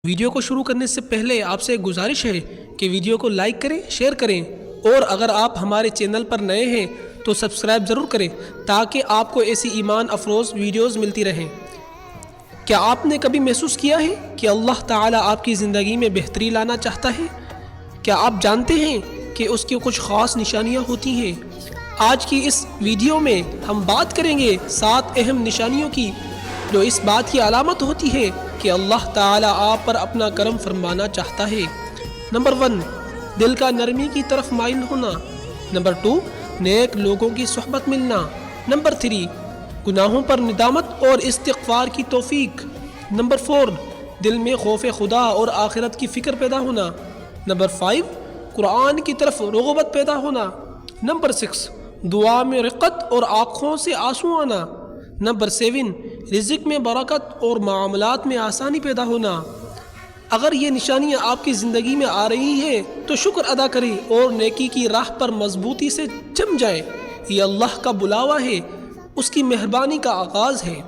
Video کو شروع کرنے سے پہلے آپ سے ایک گزارش ہے کہ ویڈیو کو لائک کریں، شیئر کریں، اور اگر آپ ہمارے چینل پر نئے ہیں تو سبسکرائب ضرور کریں تاکہ آپ کو ایسی ایمان افروز ویڈیوز ملتی رہیں۔ کیا آپ نے کبھی محسوس کیا ہے کہ اللہ تعالیٰ آپ کی زندگی میں بہتری لانا چاہتا ہے؟ کیا آپ جانتے ہیں کہ اس کی کچھ خاص نشانیاں ہوتی ہیں؟ آج کی اس ویڈیو میں ہم بات کریں گے 7 اہم نشانیوں کی جو اس بات کی علامت ہوتی ہے کہ اللہ تعالیٰ آپ پر اپنا کرم فرمانا چاہتا ہے۔ نمبر 1، دل کا نرمی کی طرف مائل ہونا۔ نمبر 2، نیک لوگوں کی صحبت ملنا۔ نمبر 3، گناہوں پر ندامت اور استغفار کی توفیق۔ نمبر 4، دل میں خوف خدا اور آخرت کی فکر پیدا ہونا۔ نمبر 5، قرآن کی طرف رغبت پیدا ہونا۔ نمبر 6، دعا میں رقت اور آنکھوں سے آنسو آنا۔ نمبر 7، رزق میں برکت اور معاملات میں آسانی پیدا ہونا۔ اگر یہ نشانیاں آپ کی زندگی میں آ رہی ہیں تو شکر ادا کریں اور نیکی کی راہ پر مضبوطی سے جم جائیں۔ یہ اللہ کا بلاوا ہے، اس کی مہربانی کا آغاز ہے۔